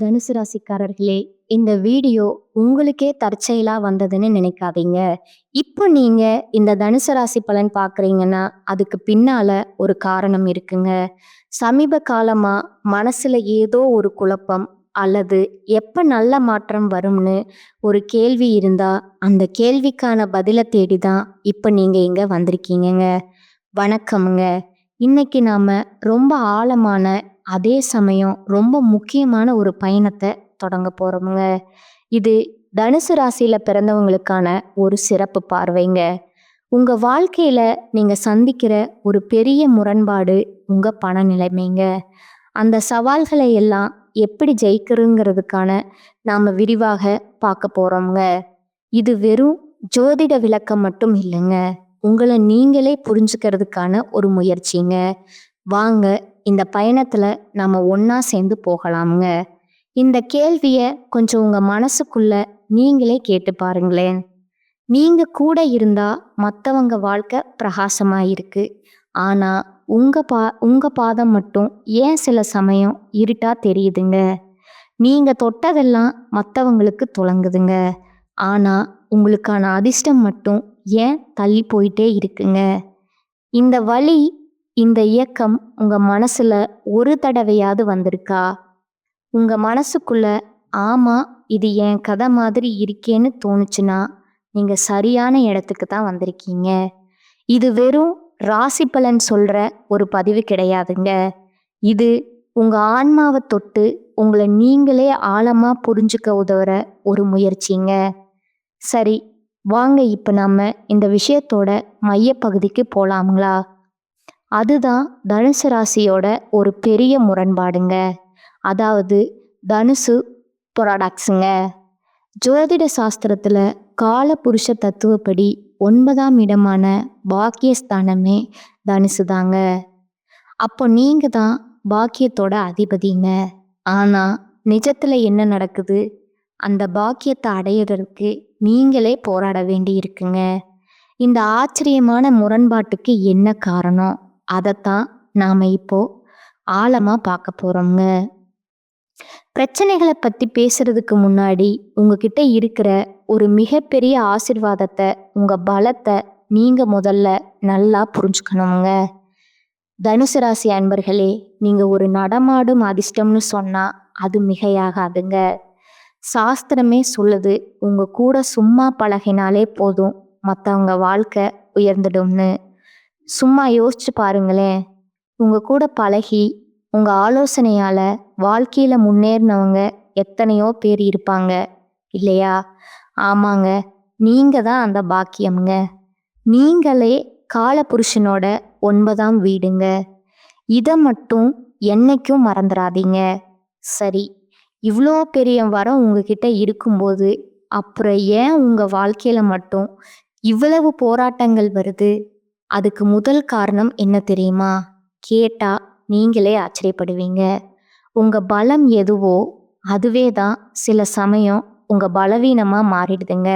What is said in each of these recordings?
தனுசு ராசிக்காரர்களே, இந்த வீடியோ உங்களுக்கே தற்செயலா வந்ததுன்னு நினைக்காதீங்க. இப்போ நீங்க இந்த தனுசு ராசி பலன் பார்க்குறீங்கன்னா, அதுக்கு பின்னால ஒரு காரணம் இருக்குங்க. சமீப காலமா மனசுல ஏதோ ஒரு குழப்பம் அல்லது எப்ப நல்ல மாற்றம் வரும்னு ஒரு கேள்வி இருந்தா, அந்த கேள்விக்கான பதில தேடி தான் இப்ப நீங்க இங்க வந்திருக்கீங்கங்க. வணக்கம்ங்க. இன்னைக்கு நாம ரொம்ப ஆழமான, அதே சமயம் ரொம்ப முக்கியமான ஒரு பயணத்தை தொடங்க போறோமுங்க. இது தனுசு ராசியில பிறந்தவங்களுக்கான ஒரு சிறப்பு பார்வைங்க. உங்க வாழ்க்கையில நீங்க சந்திக்கிற ஒரு பெரிய முரண்பாடு உங்க பண நிலைமைங்க. அந்த சவால்களை எல்லாம் எப்படி ஜெயிக்கிறதுங்கிறதுக்கான நாம விரிவாக பார்க்க போறோம்ங்க. இது வெறும் ஜோதிட விளக்கம் மட்டும் இல்லைங்க. உங்களை நீங்களே புரிஞ்சுக்கிறதுக்கான ஒரு முயற்சிங்க. வாங்க, இந்த பயணத்துல நாம ஒண்ணா சேர்ந்து போகலாமுங்க. இந்த கேள்விய கொஞ்சம் உங்க மனசுக்குள்ள நீங்களே கேட்டு பாருங்களேன். நீங்க கூட இருந்தா மத்தவங்க வாழ்க்கை பிரகாசமா இருக்கு. ஆனா உங்க பாதம் மட்டும் ஏன் சில சமயம் இருட்டா தெரியுதுங்க? நீங்க தொட்டதெல்லாம் மத்தவங்களுக்கு துலங்குதுங்க. ஆனா உங்களுக்கான அதிர்ஷ்டம் மட்டும் ஏன் தள்ளி போயிட்டே இருக்குங்க? இந்த வலி, இந்த இயக்கம் உங்க மனசுல ஒரு தடவையாவது வந்திருக்கா? உங்க மனசுக்குள்ள ஆமா, இது என் கதை மாதிரி இருக்கேன்னு தோணுச்சுன்னா, நீங்க சரியான இடத்துக்கு தான் வந்திருக்கீங்க. இது வெறும் ராசி பலன் சொல்ற ஒரு பதிவு கிடையாதுங்க. இது உங்க ஆன்மாவை தொட்டு உங்களை நீங்களே ஆழமா புரிஞ்சுக்க உதவுற ஒரு முயற்சிங்க. சரி, வாங்க இப்ப நம்ம இந்த விஷயத்தோட மையப்பகுதிக்கு போலாங்களா? அதுதான் தனுசு ராசியோட ஒரு பெரிய முரண்பாடுங்க. அதாவது தனுசு ப்ராடக்ட்ஸுங்க. ஜோதிட சாஸ்திரத்துல கால புருஷ தத்துவப்படி 9ஆம் இடமான பாக்கியஸ்தானமே தனுசு தாங்க. அப்போ நீங்க தான் பாக்கியத்தோட அதிபதிங்க. ஆனா நிஜத்துல என்ன நடக்குது? அந்த பாக்கியத்தை அடையிறதுக்கு நீங்களே போராட வேண்டி இருக்குங்க. இந்த ஆச்சரியமான முரண்பாட்டுக்கு என்ன காரணம்? அதைத்தான் நாம இப்போ ஆழமா பார்க்க போறோம்ங்க. பிரச்சனைகளை பத்தி பேசுறதுக்கு முன்னாடி உங்ககிட்ட இருக்கிற ஒரு மிகப்பெரிய ஆசீர்வாதத்தை, உங்க பலத்தை நீங்க முதல்ல நல்லா புரிஞ்சுக்கணுங்க. தனுசு ராசி அன்பர்களே, நீங்க ஒரு நடமாடும் அதிர்ஷ்டம்னு சொன்னா அது மிகையாகாதுங்க. சாஸ்திரமே சொல்லுது, உங்க கூட சும்மா பழகினாலே போதும் மற்றவங்க வாழ்க்கை உயர்ந்துடும்னு. சும்மா யோசிச்சு பாருங்களேன். உங்க கூட பழகி உங்க ஆலோசனையால வாழ்க்கையில முன்னேறினவங்க எத்தனையோ பேர் இருப்பாங்க இல்லையா? ஆமாங்க, நீங்க தான் அந்த பாக்கியம்ங்க. நீங்களே காலபுருஷனோட 9ஆம் வீடுங்க. இதை மட்டும் என்னைக்கும் மறந்துடாதீங்க. சரி, இவ்வளோ பெரிய வரம் உங்ககிட்ட இருக்கும்போது அப்புறம் ஏன் உங்க வாழ்க்கையில மட்டும் இவ்வளவு போராட்டங்கள் வருது? அதுக்கு முதல் காரணம் என்ன தெரியுமா? கேட்டா நீங்களே ஆச்சரியப்படுவீங்க. உங்க பலம் எதுவோ அதுவே தான் சில சமயம் உங்க பலவீனமா மாறிடுதுங்க.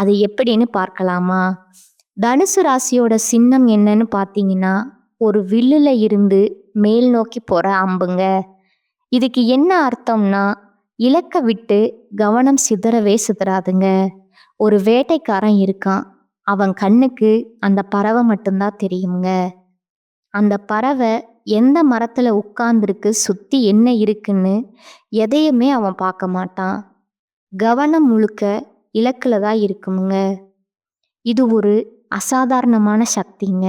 அது எப்படின்னு பார்க்கலாமா? தனுசு ராசியோட சின்னம் என்னன்னு பார்த்தீங்கன்னா, ஒரு வில்லுல இருந்து மேல் நோக்கி போற அம்புங்க. இதுக்கு என்ன அர்த்தம்னா, இலக்க விட்டு கவனம் சிதறவே சிதறாதுங்க. ஒரு வேட்டைக்காரன் இருக்கான். அவன் கண்ணுக்கு அந்த பறவை மட்டும்தான் தெரியுங்க. அந்த பறவை எந்த மரத்துல உட்கார்ந்துருக்கு, சுத்தி என்ன இருக்குன்னு எதையுமே அவன் பார்க்க மாட்டான். கவனம் முழுக்க இலக்குல தான் இருக்குங்க. இது ஒரு அசாதாரணமான சக்திங்க.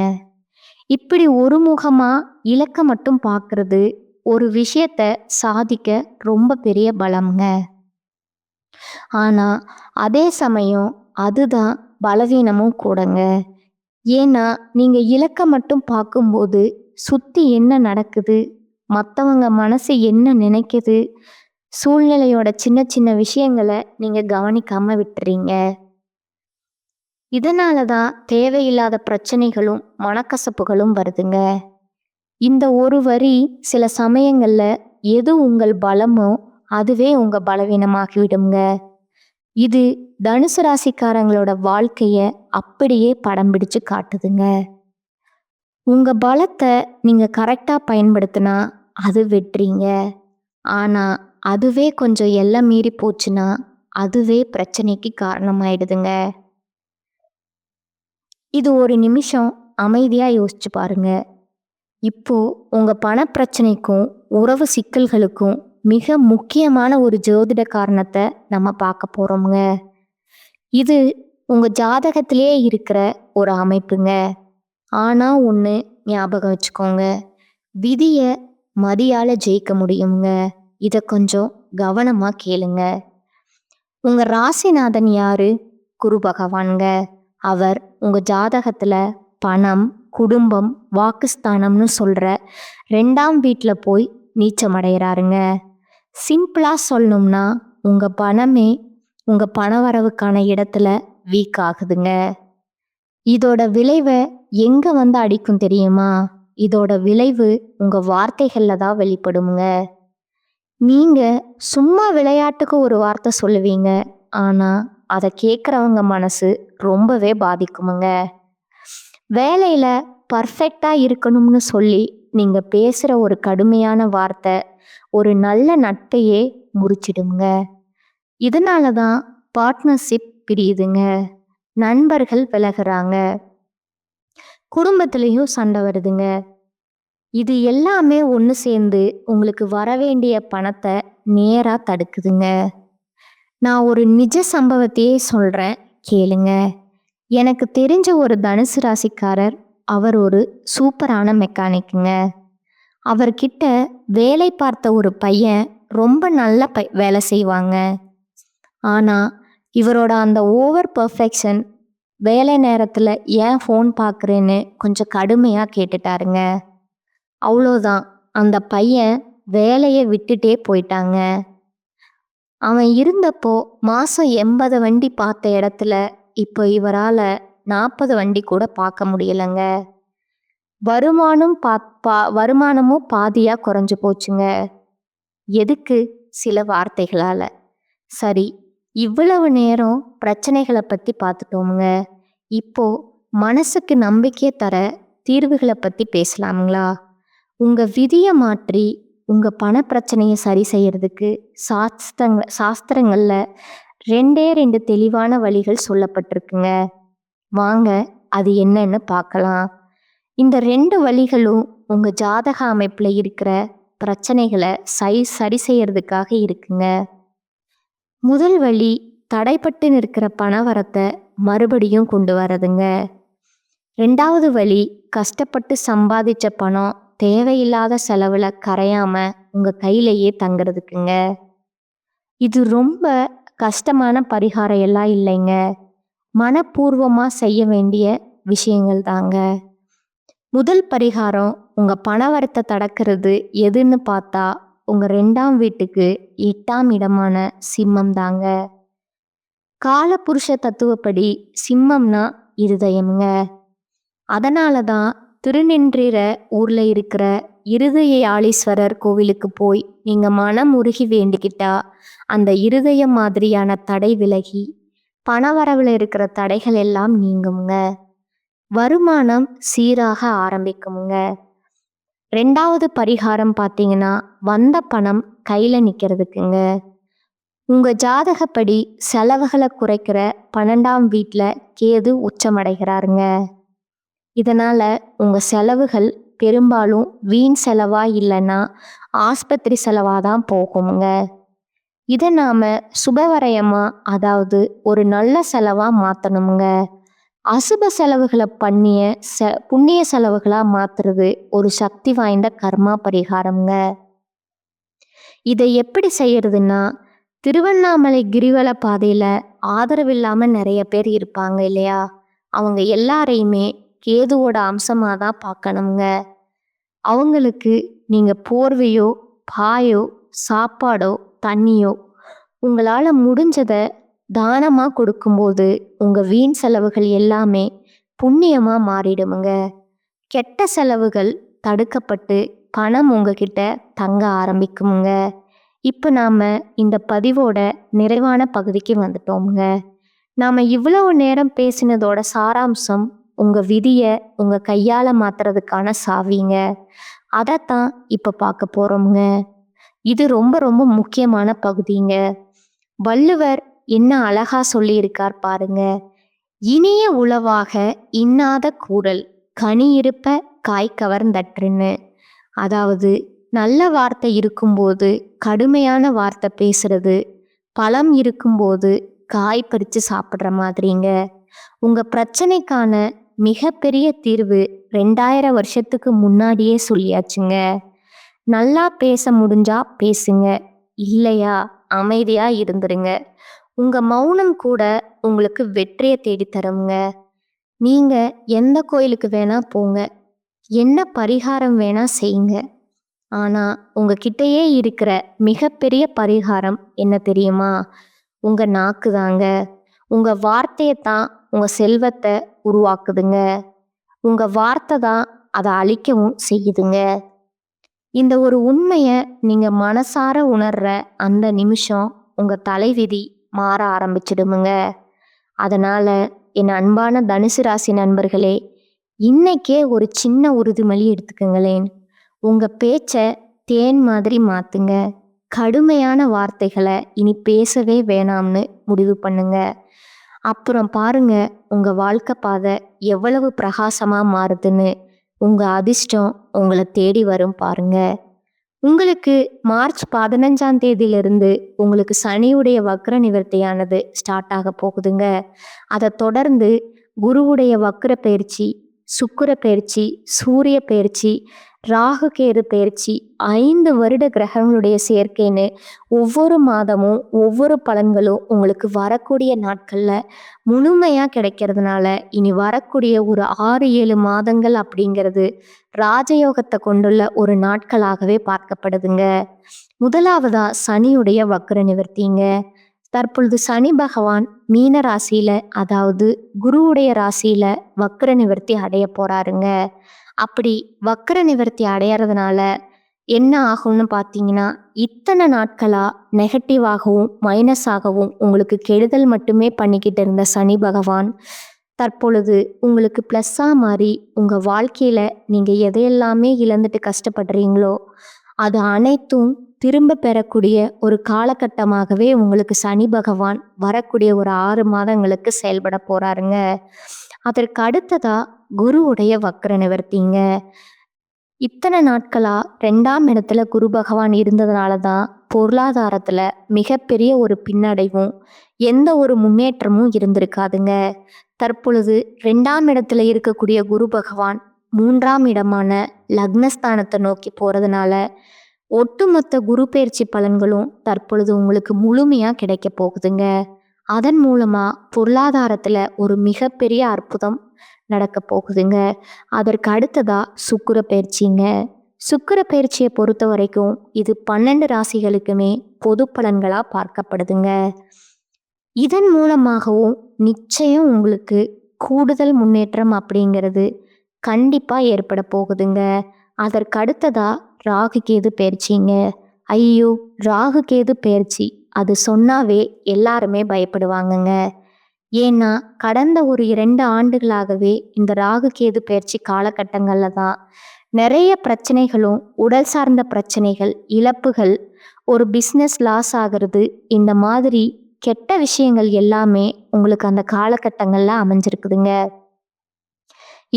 இப்படி ஒருமுகமா இலக்க மட்டும் பார்க்கறது ஒரு விஷயத்த சாதிக்க ரொம்ப பெரிய பலம்ங்க. ஆனா அதே சமயம் அதுதான் பலவீனமும் கூடங்க. ஏன்னா நீங்க இலக்க மட்டும் பார்க்கும்போது சுத்தி என்ன நடக்குது, மற்றவங்க மனசு என்ன நினைக்குது, சூழ்நிலையோட சின்ன சின்ன விஷயங்களை நீங்க கவனிக்காம விட்டுறீங்க. இதனால தான் தேவையில்லாத பிரச்சனைகளும் மனக்கசப்புகளும் வருதுங்க. இந்த ஒரு வரி சில சமயங்கள்ல எது உங்கள் பலமோ அதுவே உங்க பலவீனமாகிவிடுங்க. இது தனுசு ராசிக்காரங்களோட வாழ்க்கைய அப்படியே படம் பிடிச்சு காட்டுதுங்க. உங்க பலத்தை நீங்க கரெக்டா பயன்படுத்தினா அது வெற்றிங்க. ஆனா அதுவே கொஞ்சம் எல்லை மீறி போச்சுன்னா அதுவே பிரச்சனைக்கு காரணமாயிடுதுங்க. இது ஒரு நிமிஷம் அமைதியா யோசிச்சு பாருங்க. இப்போ உங்க பணப்பிரச்சனைக்கும், உறவு சிக்கல்களுக்கும் மிக முக்கியமான ஒரு ஜோதிட காரணத்த நம்ம பார்க்க போறோம்ங்க. இது உங்க ஜாதகத்திலேயே இருக்கிற ஒரு அமைப்புங்க. ஆனா ஒண்ணு ஞாபகம் வச்சுக்கோங்க. விதிய மதியால ஜெயிக்க முடியுங்க. இத கொஞ்சம் கவனமா கேளுங்க. உங்க ராசிநாதன் யாரு? குரு பகவான்ங்க. அவர் உங்க ஜாதகத்துல பணம், குடும்பம், வாக்குஸ்தானம்னு சொல்ற 2ஆம் வீட்ல போய் நீச்சமடைகிறாருங்க. சிம்பிளா சொல்லணும்னா உங்க பணமே உங்க பணவரவுக்கான இடத்துல வீக் ஆகுதுங்க. இதோட விளைவை எங்க வந்து அடிக்கும் தெரியுமா? இதோட விளைவு உங்க வார்த்தைகள்ல தான் வெளிப்படுங்க. நீங்க சும்மா விளையாட்டுக்கு ஒரு வார்த்தை சொல்லுவீங்க. ஆனா அதை கேட்குறவங்க மனசு ரொம்பவே பாதிக்குமுங்க. வேலையில பர்ஃபெக்டா இருக்கணும்னு சொல்லி நீங்க பேசுற ஒரு கடுமையான வார்த்தை ஒரு நல்ல நட்பையே முறிச்சிடுங்க. இதனால தான் பார்ட்னர்ஷிப் பிரியுதுங்க. நண்பர்கள் விலகுறாங்க. குடும்பத்திலையும் சண்டை வருதுங்க. இது எல்லாமே ஒன்று சேர்ந்து உங்களுக்கு வரவேண்டிய பணத்தை நேரா தடுக்குதுங்க. நான் ஒரு நிஜ சம்பவத்தையே சொல்றேன், கேளுங்க. எனக்கு தெரிஞ்ச ஒரு தனுசு ராசிக்காரர். அவர் ஒரு சூப்பரான மெக்கானிக்குங்க. அவர்கிட்ட வேலை பார்த்த ஒரு பையன் ரொம்ப நல்ல வேலை செய்வாங்க. ஆனா இவரோட அந்த ஓவர் பர்ஃபெக்ஷன் வேலை நேரத்துல ஏன் ஃபோன் பார்க்குறேன்னு கொஞ்சம் கடுமையா கேட்டுட்டாருங்க. அவ்வளோதான், அந்த பையன் வேலையை விட்டுட்டே போயிட்டாங்க. அவன் இருந்தப்போ மாசம் 80 வண்டி பார்த்த இடத்துல இப்போ இவரால 40 வண்டி கூட பார்க்க முடியலங்க. வருமானமும் பாதியா குறைஞ்சு போச்சுங்க. எதுக்கு? சில வார்த்தைகளால. சரி, இவ்வளவு நேரம் பிரச்சனைகளை பத்தி பார்த்துட்டோமுங்க. இப்போ மனசுக்கு நம்பிக்கை தர தீர்வுகளை பத்தி பேசலாமுங்களா? உங்க விதியை மாற்றி உங்க பண பிரச்சனையை சரி செய்யறதுக்கு சாஸ்திரங்கள்ல 2 தெளிவான வழிகள் சொல்லப்பட்டிருக்குங்க. வாங்க அது என்னன்னு பார்க்கலாம். இந்த 2 வழிகளும் உங்க ஜாதக அமைப்புல இருக்கிற பிரச்சனைகளை சரி செய்யறதுக்காக இருக்குங்க. முதல் வழி தடைப்பட்டு நிற்கிற பணவரத்தை மறுபடியும் கொண்டு வரதுங்க. 2வது வழி கஷ்டப்பட்டு சம்பாதிச்ச பணம் தேவையில்லாத செலவுல கரையாம உங்க கையிலேயே தங்குறதுக்குங்க. இது ரொம்ப கஷ்டமான பரிகாரம் எல்லாம் இல்லைங்க. மனப்பூர்வமா செய்ய வேண்டிய விஷயங்கள் தாங்க. முதல் பரிகாரம் உங்க பணவரத்தை தடுக்கிறது எதுன்னு பார்த்தா உங்க 2ஆம் வீட்டுக்கு 8ஆம் இடமான சிம்மம் தாங்க. காலபுருஷ தத்துவப்படி சிம்மம்னா இருதயம்ங்க. அதனால தான் திருநின்றீர ஊர்ல இருக்கிற இருதயாளீஸ்வரர் கோவிலுக்கு போய் நீங்க மனம் உருகி வேண்டிக்கிட்டா அந்த இருதயம் மாதிரியான தடை விலகி பணவரவுல இருக்கிற தடைகள் எல்லாம் நீங்குங்க. வருமானம் சீராக ஆரம்பிக்குங்க. 2வது பரிகாரம் பார்த்தீங்கன்னா வந்த பணம் கையில நிற்கிறதுக்குங்க. உங்க ஜாதகப்படி செலவுகளை குறைக்கிற 12ஆம் வீட்ல கேது உச்சமடைகிறாருங்க. இதனால உங்க செலவுகள் பெரும்பாலும் வீண் செலவா இல்லைன்னா ஆஸ்பத்திரி செலவா தான் போகுங்க. இதை நாம சுபவரயமா, அதாவது ஒரு நல்ல செலவா மாற்றணுங்க. அசுப செலவுகளை புண்ணிய செலவுகளா மாத்துறது ஒரு சக்தி வாய்ந்த கர்மா பரிகாரம்ங்க. இதை எப்படி செய்யறதுன்னா, திருவண்ணாமலை கிரிவல பாதையில ஆதரவில்லாம நிறைய பேர் இருப்பாங்க இல்லையா? அவங்க எல்லாரையுமே கேதுவோட அம்சமாக தான் பார்க்கணுங்க. அவங்களுக்கு நீங்க போர்வையோ, பாயோ, சாப்பாடோ, தண்ணியோ உங்களால் முடிஞ்சதை தானமாக கொடுக்கும்போது உங்க வீண் செலவுகள் எல்லாமே புண்ணியமா மாறிடுமுங்க. கெட்ட செலவுகள் தடுக்கப்பட்டு பணம் உங்ககிட்ட தங்க ஆரம்பிக்குமுங்க. இப்போ நாம இந்த பதிவோட நிறைவான பகுதிக்கு வந்துட்டோமுங்க. நாம இவ்வளவு நேரம் பேசினதோட சாராம்சம் உங்க விதியை உங்க கையால மாத்துறதுக்கான சாவிங்க. அதைத்தான் இப்ப பார்க்க போறோமுங்க. இது ரொம்ப ரொம்ப முக்கியமான பகுதிங்க. வள்ளுவர் என்ன அழகா சொல்லியிருக்கார் பாருங்க. இனிய உளவாக இன்னாத கூறல் கனி இருப்ப காய் கவர்ந்தற்றுன்னு. அதாவது நல்ல வார்த்தை இருக்கும்போது கடுமையான வார்த்தை பேசுறது, பழம் இருக்கும்போது காய் பறித்து சாப்பிட்ற மாதிரிங்க. உங்க பிரச்சனைக்கான மிகப்பெரிய தீர்வு 2000 வருஷத்துக்கு முன்னாடியே சொல்லியாச்சுங்க. நல்லா பேச முடிஞ்சா பேசுங்க, இல்லையா அமைதியா இருந்துருங்க. உங்க மௌனம் கூட உங்களுக்கு வெற்றியை தேடி தருங்க. நீங்க எந்த கோயிலுக்கு வேணா போங்க, என்ன பரிகாரம் வேணா செய்யுங்க. ஆனா உங்ககிட்டயே இருக்கிற மிகப்பெரிய பரிகாரம் என்ன தெரியுமா? உங்க நாக்கு தாங்க. உங்க வார்த்தையை தான் உங்க செல்வத்தை உருவாக்குதுங்க. உங்க வார்த்தை தான் அதை அழிக்கவும் செய்யுதுங்க. இந்த ஒரு உண்மையை நீங்க மனசார உணர்ற அந்த நிமிஷம் உங்க தலைவிதி மாற ஆரம்பிச்சிடுமுங்க. அதனால என் அன்பான தனுசு ராசி நண்பர்களே, இன்னைக்கே ஒரு சின்ன உறுதிமொழி எடுத்துக்கங்களேன். உங்க பேச்சை தேன் மாதிரி மாத்துங்க. கடுமையான வார்த்தைகளை இனி பேசவே வேணாம்னு முடிவு பண்ணுங்க. அப்புறம் பாருங்க, உங்க வாழ்க்கை பாதை எவ்வளவு பிரகாசமா மாறுதுன்னு. உங்க அதிர்ஷ்டம் உங்களை தேடி வரும் பாருங்க. உங்களுக்கு மார்ச் 15ஆம் தேதியிலிருந்து உங்களுக்கு சனியுடைய வக்ர நிவர்த்தியானது ஸ்டார்ட் ஆக போகுதுங்க. அதை தொடர்ந்து குருவுடைய வக்ர பயிற்சி, சுக்கிர பயிற்சி, சூரிய பயிற்சி, ராகு கேது பயிற்சி, 5 வருட கிரகங்களுடைய சேர்க்கைன்னு ஒவ்வொரு மாதமும் ஒவ்வொரு பலன்களும் உங்களுக்கு வரக்கூடிய நாட்களில் முழுமையாக கிடைக்கிறதுனால இனி வரக்கூடிய ஒரு 6-7 மாதங்கள் அப்படிங்கிறது ராஜயோகத்தை கொண்டுள்ள ஒரு நாட்களாகவே பார்க்கப்படுதுங்க. முதலாவதா சனியுடைய வக்ர நிவர்த்திங்க. தற்பொழுது சனி பகவான் மீன ராசியில, அதாவது குருவுடைய ராசியில வக்ர நிவர்த்தி அடைய போறாருங்க. அப்படி வக்ர நிவர்த்தி அடையறதுனால என்ன ஆகும்னு பார்த்தீங்கன்னா, இத்தனை நாட்களா நெகட்டிவாகவும் மைனஸாகவும் உங்களுக்கு கெடுதல் மட்டுமே பண்ணிக்கிட்டு இருந்த சனி பகவான் தற்பொழுது உங்களுக்கு ப்ளஸ்ஸாக மாறி உங்கள் வாழ்க்கையில் நீங்கள் எதையெல்லாமே இழந்துட்டு கஷ்டப்படுறீங்களோ அது அனைத்தும் திரும்ப பெறக்கூடிய ஒரு காலகட்டமாகவே உங்களுக்கு சனி பகவான் வரக்கூடிய ஒரு 6 மாதங்களுக்கு செயல்பட போகிறாருங்க. அதற்கு அடுத்ததா குருவுடைய வக்ர நிவர்த்திங்க. இத்தனை நாட்களா 2ஆம் இடத்துல குரு பகவான் இருந்ததுனால தான் பொருளாதாரத்தில் மிகப்பெரிய ஒரு பின்னடைவும் எந்த ஒரு முன்னேற்றமும் இருந்திருக்காதுங்க. தற்பொழுது 2ஆம் இடத்துல இருக்கக்கூடிய குரு பகவான் 3ஆம் இடமான லக்னஸ்தானத்தை நோக்கி போகிறதுனால ஒட்டுமொத்த குரு பயிற்சி பலன்களும் தற்பொழுது உங்களுக்கு முழுமையாக கிடைக்க போகுதுங்க. அதன் மூலமாக பொருளாதாரத்தில் ஒரு மிகப்பெரிய அற்புதம் நடக்க போகுதுங்க. அதற்கு அடுத்ததா சுக்கிர பயிற்சிங்க. சுக்கிர பயிற்சியை பொறுத்த வரைக்கும் இது 12 ராசிகளுக்குமே பொது பலன்களாக பார்க்கப்படுதுங்க. இதன் மூலமாகவும் நிச்சயம் உங்களுக்கு கூடுதல் முன்னேற்றம் அப்படிங்கிறது கண்டிப்பாக ஏற்பட போகுதுங்க. அதற்கு அடுத்ததா ராகு கேது பயிற்சிங்க. ஐயோ, ராகு கேது பயிற்சி அது சொன்னாவே எல்லாருமே பயப்படுவாங்கங்க. ஏன்னா கடந்த ஒரு 2 ஆண்டுகளாகவே இந்த ராகு கேது பயிற்சி காலகட்டங்களில் தான் நிறைய பிரச்சனைகளும், உடல் சார்ந்த பிரச்சனைகள், இழப்புகள், ஒரு பிஸ்னஸ் லாஸ் ஆகிறது, இந்த மாதிரி கெட்ட விஷயங்கள் எல்லாமே உங்களுக்கு அந்த காலகட்டங்களில் அமைஞ்சிருக்குதுங்க.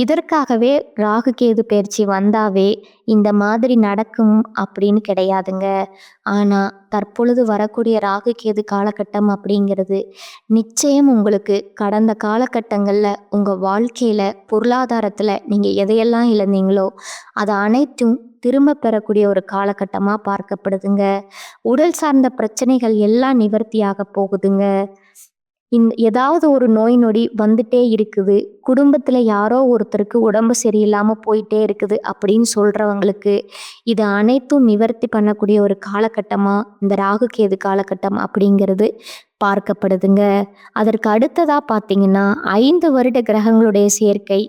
இதற்காகவே ராகு கேது பயிற்சி வந்தாவே இந்த மாதிரி நடக்கும் அப்படின்னு கிடையாதுங்க. ஆனால் தற்பொழுது வரக்கூடிய ராகு கேது காலகட்டம் அப்படிங்கிறது நிச்சயம் உங்களுக்கு கடந்த காலகட்டங்களில் உங்கள் வாழ்க்கையில் பொருளாதாரத்தில் நீங்கள் எதையெல்லாம் இழந்தீங்களோ அதை அனைத்தும் திரும்ப பெறக்கூடிய ஒரு காலகட்டமாக பார்க்கப்படுதுங்க. உடல் சார்ந்த பிரச்சனைகள் எல்லாம் நிவர்த்தியாக போகுதுங்க. ஏதாவது ஒரு நோய் நொடி வந்துட்டே இருக்குது, குடும்பத்தில் யாரோ ஒருத்தருக்கு உடம்பு சரியில்லாமல் போயிட்டே இருக்குது அப்படின்னு சொல்கிறவங்களுக்கு இது அனைத்தும் நிவர்த்தி பண்ணக்கூடிய ஒரு காலகட்டமாக இந்த ராகு கேது காலகட்டம் அப்படிங்கிறது பார்க்கப்படுதுங்க. அதற்கு அடுத்ததாக பார்த்தீங்கன்னா 5 வருட கிரகங்களுடைய சேர்க்கை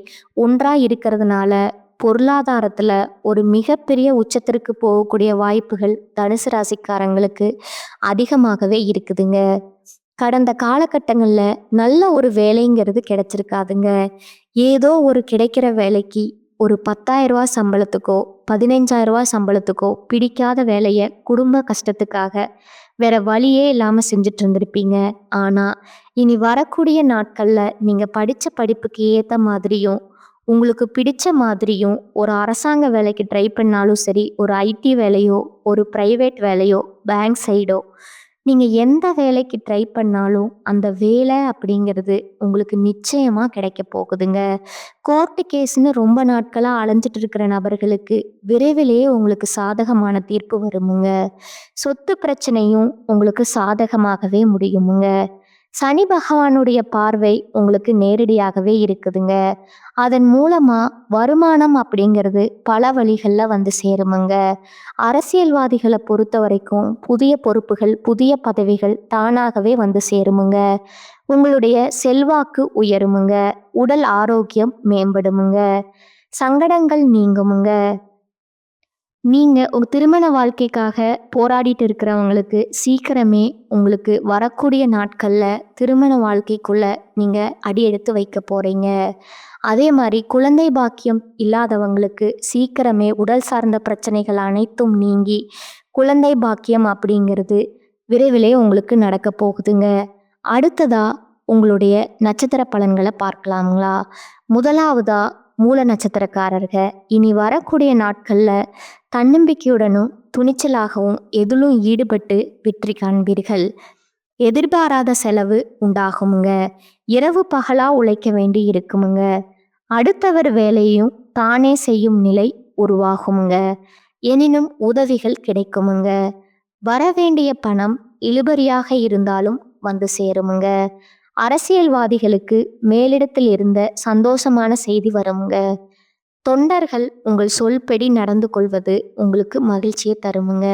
ஒன்றாக இருக்கிறதுனால பொருளாதாரத்தில் ஒரு மிகப்பெரிய உச்சத்திற்கு போகக்கூடிய வாய்ப்புகள் தனுசு ராசிக்காரங்களுக்கு அதிகமாகவே இருக்குதுங்க. கடந்த காலகட்டங்களில் நல்ல ஒரு வேலைங்கிறது கிடைச்சிருக்காதுங்க. ஏதோ ஒரு கிடைக்கிற வேலைக்கு ஒரு 10,000 சம்பளத்துக்கோ 15,000 சம்பளத்துக்கோ பிடிக்காத வேலையை குடும்ப கஷ்டத்துக்காக வேற வழியே இல்லாமல் செஞ்சுட்டு இருந்திருப்பீங்க. ஆனால் இனி வரக்கூடிய நாட்களில் நீங்கள் படித்த படிப்புக்கு ஏற்ற மாதிரியும் உங்களுக்கு பிடிச்ச மாதிரியும் ஒரு அரசாங்க வேலைக்கு ட்ரை பண்ணாலும் சரி, ஒரு ஐடி வேலையோ, ஒரு ப்ரைவேட் வேலையோ, பேங்க் சைடோ, நீங்கள் எந்த வேலைக்கு ட்ரை பண்ணாலும் அந்த வேலை அப்படிங்கிறது உங்களுக்கு நிச்சயமாக கிடைக்க போகுதுங்க. கோர்ட்டு கேஸ்ன்னு ரொம்ப நாட்களாக அலைஞ்சிட்டு இருக்கிற நபர்களுக்கு விரைவிலேயே உங்களுக்கு சாதகமான தீர்ப்பு வருமுங்க. சொத்து பிரச்சனையும் உங்களுக்கு சாதகமாகவே முடியுமுங்க. சனி பகவானுடைய பார்வை உங்களுக்கு நேரடியாகவே இருக்குதுங்க. அதன் மூலமா வருமானம் அப்படிங்கிறது பல வழிகள்ல வந்து சேருமுங்க. அரசியல்வாதிகளை பொறுத்த வரைக்கும் புதிய பொறுப்புகள், புதிய பதவிகள் தானாகவே வந்து சேருமுங்க. உங்களுடைய செல்வாக்கு உயருமுங்க. உடல் ஆரோக்கியம் மேம்படுமுங்க. சங்கடங்கள் நீங்குமுங்க. நீங்க உங்க திருமண வாழ்க்கைக்காக போராடிட்டு இருக்கிறவங்களுக்கு சீக்கிரமே உங்களுக்கு வரக்கூடிய நாட்கள்ல திருமண வாழ்க்கைக்குள்ள நீங்க அடி எடுத்து வைக்க போறீங்க. அதே மாதிரி குழந்தை பாக்கியம் இல்லாதவங்களுக்கு சீக்கிரமே உடல் சார்ந்த பிரச்சனைகள் அனைத்தும் நீங்கி குழந்தை பாக்கியம் அப்படிங்கிறது விரைவிலே உங்களுக்கு நடக்க போகுதுங்க. அடுத்ததா உங்களுடைய நட்சத்திர பலன்களை பார்க்கலாங்களா? முதலாவதா மூல நட்சத்திரக்காரர்க இனி வரக்கூடிய நாட்கள்ல தன்னம்பிக்கையுடனும் துணிச்சலாகவும் எதிலும் ஈடுபட்டு வெற்றி காண்பீர்கள். எதிர்பாராத செலவு உண்டாகுமுங்க. இரவு பகலா உழைக்க வேண்டி இருக்குமுங்க. அடுத்தவர் வேலையும் தானே செய்யும் நிலை உருவாகுமுங்க. எனினும் உதவிகள் கிடைக்குமுங்க. வரவேண்டிய பணம் இழுபறியாக இருந்தாலும் வந்து சேருமுங்க. அரசியல்வாதிகளுக்கு மேலிடத்தில் இருந்த சந்தோஷமான செய்தி வருமுங்க. தொண்டர்கள் உங்கள் சொல்படி நடந்து கொள்வது உங்களுக்கு மகிழ்ச்சியை தருமுங்க.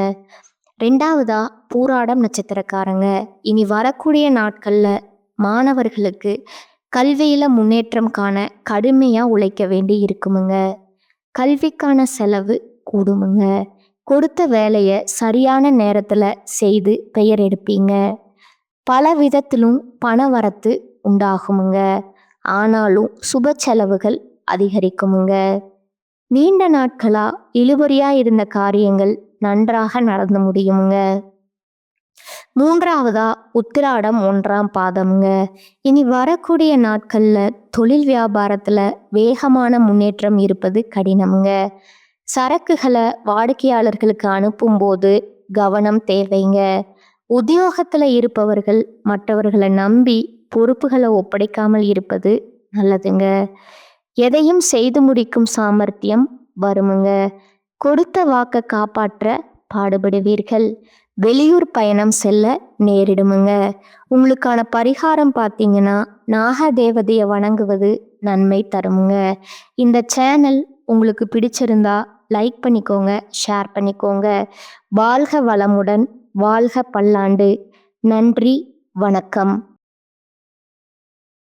ரெண்டாவதா பூராடம் நட்சத்திரக்காரங்க இனி வரக்கூடிய நாட்கள்ல மாணவர்களுக்கு கல்வியில முன்னேற்றம் காண கடுமையா உழைக்க வேண்டி இருக்குமுங்க. கல்விக்கான செலவு கூடுமுங்க. கொடுத்த வேலையை சரியான நேரத்துல செய்து பெயர் எடுப்பீங்க. பல விதத்திலும் பண வரத்து உண்டாகுமுங்க. ஆனாலும் சுப செலவுகள் அதிகரிக்குமுங்க. நீண்ட நாட்களா இழுபறியா இருந்த காரியங்கள் நன்றாக நடந்து முடியுமுங்க. மூன்றாவதா உத்திராடம் 1ஆம் பாதம்ங்க. இனி வரக்கூடிய நாட்கள்ல தொழில் வியாபாரத்துல வேகமான முன்னேற்றம் இருப்பது கடினமுங்க. சரக்குகளை வாடிக்கையாளர்களுக்கு அனுப்பும்போது கவனம் தேவைங்க. உத்தியோகத்துல இருப்பவர்கள் மற்றவர்களை நம்பி பொறுப்புகளை ஒப்படைக்காமல் இருப்பது நல்லதுங்க. எதையும் செய்து முடிக்கும் சாமர்த்தியம் வருமுங்க. கொடுத்த வாக்கை காப்பாற்ற பாடுபடுவீர்கள். வெளியூர் பயணம் செல்ல நேரிடுமுங்க. உங்களுக்கான பரிகாரம் பார்த்தீங்கன்னா நாக தேவதையை வணங்குவது நன்மை தருமுங்க. இந்த சேனல் உங்களுக்கு பிடிச்சிருந்தா லைக் பண்ணிக்கோங்க, ஷேர் பண்ணிக்கோங்க. வாழ்க வளமுடன், வாழ்க பல்லாண்டு. நன்றி, வணக்கம்.